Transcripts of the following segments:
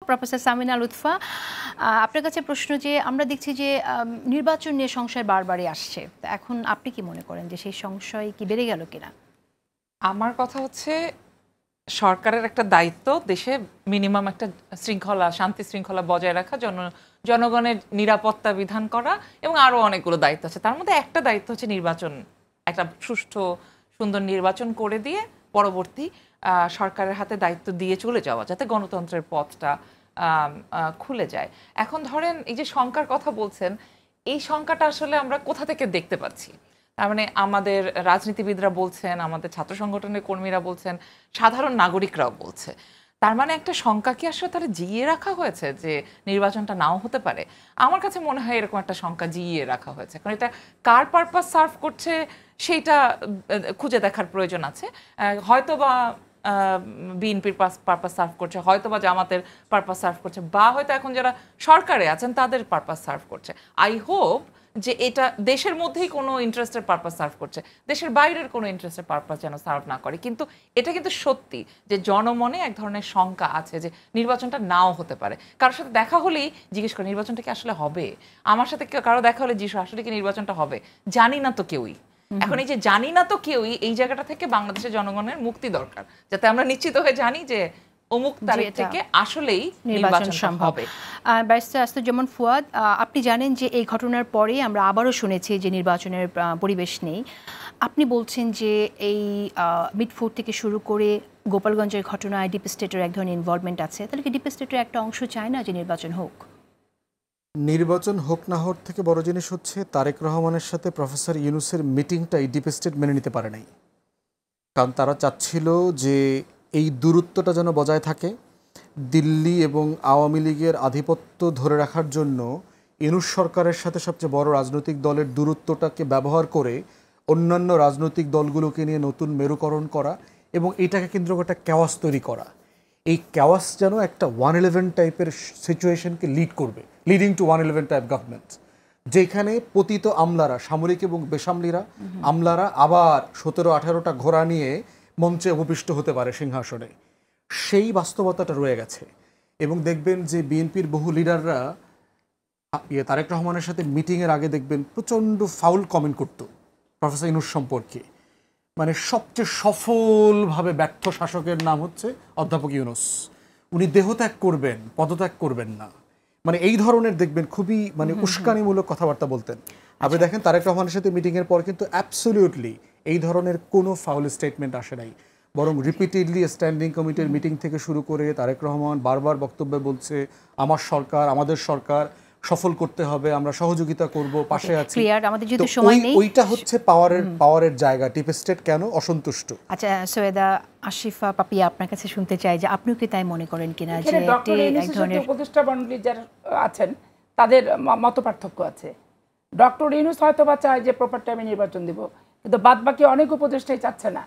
Professor Samina Lutfa, আপনার কাছে প্রশ্ন যে আমরা দেখছি যে নির্বাচন নিয়ে সংশয় বারবারই আসছে, এখন আপনি কি মনে করেন যে সেই সংশয় কি বেড়ে গেল কিনা? আমার কথা হচ্ছে সরকারের একটা দায়িত্ব দেশে মিনিমাম একটা শৃঙ্খলা, শান্তি শৃঙ্খলা বজায় রাখা, জনগণের নিরাপত্তা বিধান করা, এবং আরো অনেকগুলো দায়িত্ব আছে। তার মধ্যে একটা দায়িত্ব হচ্ছে নির্বাচন, একটা সুষ্ঠু সুন্দর নির্বাচন করে দিয়ে পরবর্তী সরকারের হাতে দায়িত্ব দিয়ে চলে যাওয়া, যাতে গণতন্ত্রের পথটা খুলে যায়। এখন ধরেন এই যে শঙ্কার কথা বলছেন, এই শঙ্কাটা আসলে আমরা কোথা থেকে দেখতে পাচ্ছি? তার মানে আমাদের রাজনীতিবিদরা বলছেন, আমাদের ছাত্র সংগঠনের কর্মীরা বলছেন, সাধারণ নাগরিকরাও বলছে। তার মানে একটা শঙ্কা কি আসলে তারা জিইয়ে রাখা হয়েছে যে নির্বাচনটা নাও হতে পারে? আমার কাছে মনে হয় এরকম একটা শঙ্কা জিইয়ে রাখা হয়েছে, কারণ এটা কার পারপাস সার্ভ করছে সেইটা খুঁজে দেখার প্রয়োজন আছে। হয়তো বা বিএনপির পারপাস সার্ভ করছে, হয়তো বা জামাতের পারপাস সার্ভ করছে, বা হয়তো এখন যারা সরকারে আছেন তাদের পারপাস সার্ভ করছে। আই হোপ যে এটা দেশের মধ্যেই কোনো ইন্টারেস্টের পারপাস সার্ভ করছে, দেশের বাইরের কোনো ইন্টারেস্টের পারপাস যেন সার্ভ না করে। কিন্তু এটা কিন্তু সত্যি যে জনমনে এক ধরনের শঙ্কা আছে যে নির্বাচনটা নাও হতে পারে। কারোর সাথে দেখা হলেই জিজ্ঞেস করে নির্বাচনটা কি আসলে হবে? আমার সাথে কারো দেখা হলে জিজ্ঞেস আসলে কি নির্বাচনটা হবে? জানি না তো কেউই। এখন এই যে জানি না তো কেউই, এই জায়গাটা থেকে বাংলাদেশের জনগণের মুক্তি দরকার, যাতে আমরা নিশ্চিত হয়ে জানি যে অমুক তারিখ থেকে আসলেই নির্বাচন সম্ভব হবে। ব্যারিস্টার আসাদুজ্জামান ফুয়াদ, আপনি জানেন যে এই ঘটনার পরে আমরা আবারও শুনেছি যে নির্বাচনের পরিবেশ নেই। আপনি বলছেন যে এই মিটফোর্ড থেকে শুরু করে গোপালগঞ্জের ঘটনায় ডিপ স্টেটের এক ধরনের ইনভলভমেন্ট আছে, তাহলে কি ডিপ স্টেটের একটা অংশ চায় না যে নির্বাচন হোক? নির্বাচন হোক না হোক থেকে বড় জিনিস হচ্ছে তারেক রহমানের সাথে প্রফেসর ইউনূসের মিটিংটাই ডিপ স্টেট মেনে নিতে পারে নাই। কারণ তারা চাচ্ছিল যে এই দূরত্বটা যেন বজায় থাকে, দিল্লি এবং আওয়ামী লীগের আধিপত্য ধরে রাখার জন্য ইউনূস সরকারের সাথে সবচেয়ে বড় রাজনৈতিক দলের দূরত্বটাকে ব্যবহার করে অন্যান্য রাজনৈতিক দলগুলোকে নিয়ে নতুন মেরুকরণ করা এবং এটাকে কেন্দ্র করে একটা ক্যাওয়াস তৈরি করা। এই ক্যাওয়াস যেন একটা 111 টাইপের সিচুয়েশনকে লিড করবে, লিডিং টু 111 টাইপ গভর্নমেন্ট, যেখানে পতিত আমলারা, সামরিক এবং বেসামরিক আমলারা আবার 17-18টা ঘোড়া নিয়ে মঞ্চে উপবিষ্ট হতে পারে সিংহাসনে। সেই বাস্তবতাটা রয়ে গেছে। এবং দেখবেন যে বিএনপির বহু লিডাররা তারেক রহমানের সাথে মিটিংয়ের আগে দেখবেন প্রচণ্ড ফাউল কমেন্ট করতো প্রফেসর ইউনূস সম্পর্কে। মানে সবচেয়ে সফলভাবে ব্যর্থ শাসকের নাম হচ্ছে অধ্যাপক ইউনূস। উনি দেহত্যাগ করবেন, পদত্যাগ করবেন না, মানে এই ধরনের দেখবেন খুবই মানে উস্কানিমূলক কথাবার্তা বলতেন। আপনি দেখেন তারেক রহমানের সাথে মিটিংয়ের পর কিন্তু অ্যাবসলিউটলি এই ধরনের কোনো ফাউল স্টেটমেন্ট আসে নাই, বরং রিপিটেডলি স্ট্যান্ডিং কমিটির মিটিং থেকে শুরু করে তারেক রহমান বারবার বক্তব্যে বলছে আমার সরকার, আমাদের সরকার সফল করতে হবে, আমরা সহযোগিতা করব, পাশে আছি। ওইটা হচ্ছে পাওয়ারের জায়গা। ডিপ স্টেট কেন অসন্তুষ্ট? আচ্ছা সৈয়দা আশিফা পাপিয়া, আপনার কাছে শুনতে চাই যে আপনিও কি তাই মনে করেন কিনা যে এক ধরনের উপদেষ্টা মণ্ডলী যারা আছেন তাদের মত পার্থক্য আছে। ডক্টর ইউনূস হয়তো বা চায় যে প্রপার টাইমে নির্বাচন দিব, কিন্তু বাদ বাকি অনেক উপদেষ্টাই চাচ্ছে না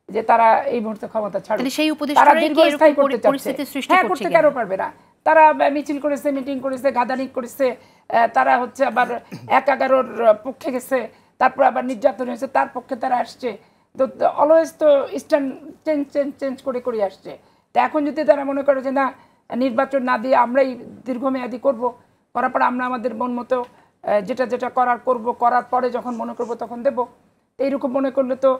যে তারা এই মুহূর্তে ক্ষমতা ছাড়বে। তারা দীর্ঘস্থায়ী করতে চাচ্ছে। হ্যাঁ, করতে কেন পারবে না? তারা মিছিল করেছে, মিটিং করেছে, গাদানি করেছে, তারা হচ্ছে আবার ১/১১-র পক্ষে গেছে, তারপর আবার নির্যাতন হয়েছে, তার পক্ষে তারা আসছে। তো অলওয়েজ তো স্ট্যান্ড চেঞ্জ করে করে আসছে। তো এখন যদি তারা মনে করে যে না, নির্বাচন না দিয়ে আমরাই দীর্ঘমেয়াদী করব, করার পর আমরা আমাদের মন মতো যেটা যেটা করার করব, করার পরে যখন মনে করব তখন দেব, এইরকম মনে করলে তো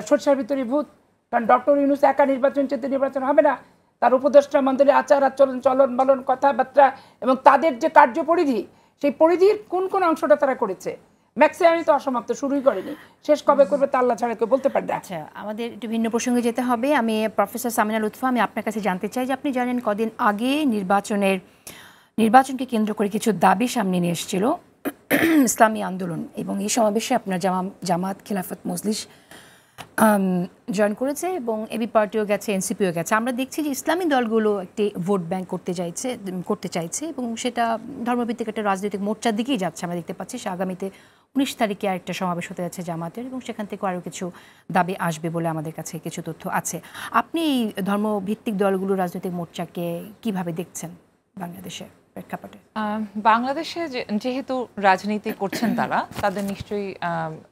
সরষার ভিতরে ভূত। কারণ ডক্টর ইউনূস একা নির্বাচন চেতে নির্বাচন হবে না। তার উপদেষ্টা মণ্ডলীর আচার আচরণ, চলন বলন, কথাবার্তা এবং তাদের যে কার্যপরিধি, সেই পরিধির কোন কোন অংশটা তারা করেছে ম্যাক্সিমামই তো অসমাপ্ত, শুরুই করেনি। শেষ কবে করবে তা আল্লাহ ছাড়া কেউ বলতে পারে না। আচ্ছা, আমাদের একটু ভিন্ন প্রসঙ্গে যেতে হবে। আমি প্রফেসর সামিনা লুৎফা, আমি আপনার কাছে জানতে চাই যে আপনি জানেন কদিন আগে নির্বাচনকে কেন্দ্র করে কিছু দাবি সামনে নিয়ে এসেছিল ইসলামী আন্দোলন, এবং এই সমাবেশে আপনার জামাত খিলাফত মজলিস জয়েন করেছে এবং এবি পার্টিও গেছে, এনসিপিও গেছে। আমরা দেখছি যে ইসলামী দলগুলো একটি ভোট ব্যাংক করতে চাইছে এবং সেটা ধর্মভিত্তিক একটা রাজনৈতিক মোর্চার দিকেই যাচ্ছে। আমরা দেখতে পাচ্ছি আগামীতে 19 তারিখে আরেকটা সমাবেশ হতে যাচ্ছে জামাতের, এবং সেখান থেকে আরও কিছু দাবি আসবে বলে আমাদের কাছে কিছু তথ্য আছে। আপনি এই ধর্মভিত্তিক দলগুলো রাজনৈতিক মোর্চাকে কিভাবে দেখছেন বাংলাদেশে? প্রেক্ষাপটে? বাংলাদেশে যেহেতু রাজনীতি করছেন তারা, তাদের নিশ্চয়ই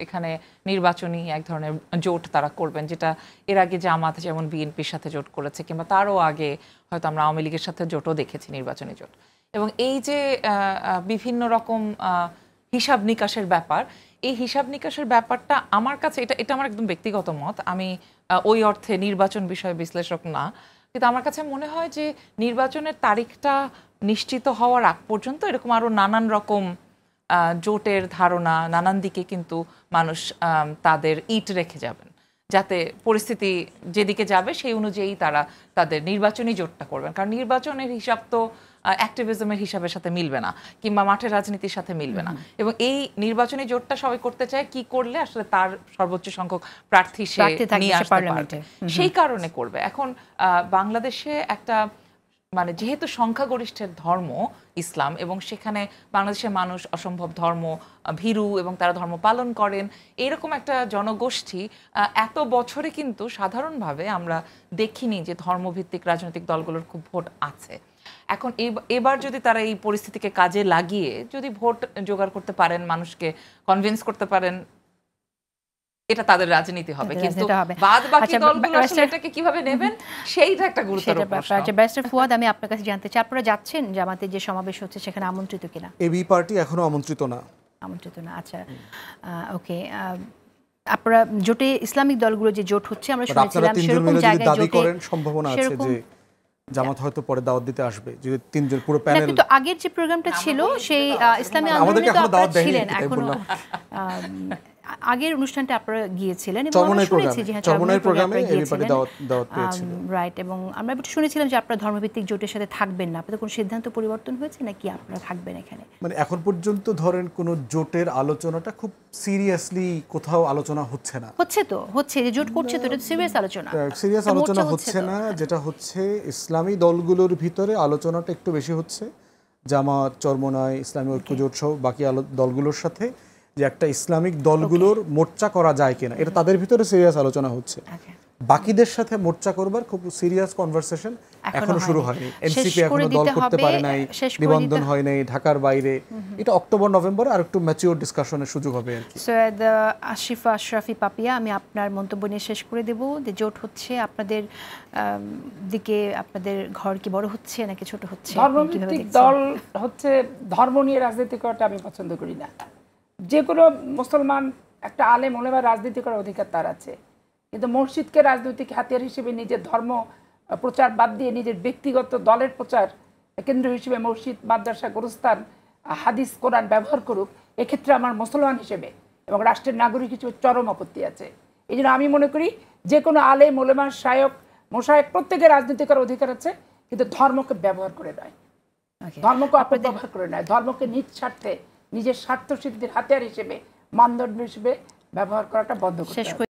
এখানে নির্বাচনী এক ধরনের জোট তারা করবেন, যেটা এর আগে জামাত যেমন বিএনপির সাথে জোট করেছে, কিংবা তারও আগে হয়তো আমরা আওয়ামী লীগের সাথে জোটও দেখেছি, নির্বাচনী জোট। এবং এই যে বিভিন্ন রকম হিসাব নিকাশের ব্যাপার, এই হিসাব নিকাশের ব্যাপারটা আমার কাছে, এটা আমার একদম ব্যক্তিগত মত, আমি ওই অর্থে নির্বাচন বিষয়ে বিশ্লেষক না, কিন্তু আমার কাছে মনে হয় যে নির্বাচনের তারিখটা নিশ্চিত হওয়ার আগ পর্যন্ত এরকম আরো নানান রকম জোটের ধারণা, নানান দিকে কিন্তু মানুষ তাদের ইট রেখে যাবেন, যাতে পরিস্থিতি যেদিকে যাবে সেই অনুযায়ী তারা তাদের নির্বাচনী জোটটা করবেন। কারণ নির্বাচনের হিসাব তো অ্যাক্টিভিজমের হিসাবের সাথে মিলবে না, কিংবা মাঠের রাজনীতির সাথে মিলবে না। এবং এই নির্বাচনী জোটটা সবাই করতে চায় কি করলে আসলে তার সর্বোচ্চ সংখ্যক প্রার্থী সে নিয়ে আসতে পারবে, সেই কারণে করবে। এখন বাংলাদেশে একটা মানে যেহেতু সংখ্যাগরিষ্ঠের ধর্ম ইসলাম, এবং সেখানে বাংলাদেশের মানুষ অসম্ভব ধর্ম ভীরু এবং তারা ধর্ম পালন করেন, এরকম একটা জনগোষ্ঠী এত বছরে কিন্তু সাধারণভাবে আমরা দেখিনি যে ধর্মভিত্তিক রাজনৈতিক দলগুলোর খুব ভোট আছে। এখন এবার যদি তারা এই পরিস্থিতিকে কাজে লাগিয়ে যদি ভোট জোগাড় করতে পারেন, মানুষকে কনভিন্স করতে পারেন, এটা তাদের রাজনীতি হবে। কিন্তু বাদ বাকি দলগুলো আসলে এটাকে কিভাবে নেবেন সেইটা একটা গুরুতর প্রশ্ন। আচ্ছা ব্যারিস্টার ফুয়াদ, আমি আপনার কাছে জানতে চাই, আপনারা যাচ্ছেন জামাতের যে সমাবেশ হচ্ছে সেখানে আমন্ত্রিত কিনা? এবি পার্টি এখনো আমন্ত্রিত না। আমন্ত্রিত না, আচ্ছা ওকে। আপনারা জোটে ইসলামিক দলগুলো যে জোট হচ্ছে আমরা শুনেছিলাম সেরকম জায়গায় দাবি করেন সম্ভাবনা আছে যে জামাত হয়তো পরে দাওয়াত দিতে আসবে, যে তিনজন পুরো প্যানেল। কিন্তু আগের যে প্রোগ্রামটা ছিল সেই ইসলামী আন্দোলনে তো আপনারা ছিলেন, এখনো আগের অনুষ্ঠানটা আপনারা গিয়েছিলেন এবং আমরা শুনেছি যে চরমনাইয়ের প্রোগ্রামে এবি পার্টি দাওয়াত পেয়েছিল, রাইট। এবং আমরা একটু শুনেছিলাম যে আপনারা ধর্মভিত্তিক জোটের সাথে থাকবেন না, আপনাদের কোনো সিদ্ধান্ত পরিবর্তন হয়েছে নাকি আপনারা থাকবেন এখানে? মানে এখন পর্যন্ত ধরেন কোন জোটের আলোচনাটা খুব সিরিয়াসলি কোথাও আলোচনা হচ্ছে না। হচ্ছে যে জোট করছে তো, এটা সিরিয়াস আলোচনা, সিরিয়াস আলোচনা হচ্ছে না। যেটা হচ্ছে ইসলামী দলগুলোর ভিতরে আলোচনাটা একটু বেশি হচ্ছে, জামাত, চরমনাই, ইসলামী ঐক্য জোট সহ বাকি দলগুলোর সাথে, যে একটা ইসলামিক দলগুলোর মোর্চা করা যায় কিনা, এটা তাদের ভিতরে সিরিয়াস আলোচনা হচ্ছে। বাকিদের সাথে মোর্চা করবার খুব সিরিয়াস কনভারসেশন এখনো শুরু হয়নি। এনসিপি এখনো দল করতে পারে নাই, নিবন্ধন হয় নাই ঢাকার বাইরে। এটা অক্টোবর নভেম্বরে আর একটু ম্যাচিউর ডিসকাশনের সুযোগ হবে আর কি। সৈয়দ আশিফা আশরাফি পাপিয়া, আমি আপনার মন্তব্য নিয়ে শেষ করে দেব যে জোট হচ্ছে আপনাদের দিকে, আপনাদের ঘর কি বড় হচ্ছে নাকি ছোট হচ্ছে? ধর্মভিত্তিক দল হচ্ছে, ধর্ম নিয়ে রাজনীতি করাটা আমি পছন্দ করি না। যে কোনো মুসলমান একটা আলেম ওলামা রাজনীতি করার অধিকার তার আছে, কিন্তু মসজিদকে রাজনৈতিক হাতিয়ার হিসেবে নিজের ধর্ম প্রচার বাদ দিয়ে নিজের ব্যক্তিগত দলের প্রচার কেন্দ্র হিসেবে মসজিদ, মাদ্রাসা, গোরস্থান, হাদিস, কোরআন ব্যবহার করুক, এক্ষেত্রে আমার মুসলমান হিসেবে এবং রাষ্ট্রের নাগরিক হিসেবে চরম আপত্তি আছে। এই জন্য আমি মনে করি যে কোনো আলেম ওলামা শায়ক মোশায়েক প্রত্যেকের রাজনীতি করার অধিকার আছে, কিন্তু ধর্মকে ব্যবহার করে নয়, ধর্মকে অপব্যবহার করে নয়, ধর্মকে নিজ স্বার্থে নিজের স্বার্থ সিদ্ধির হাতিয়ার হিসেবে, মানদণ্ড হিসেবে ব্যবহার করাটা বন্ধ করতে হবে।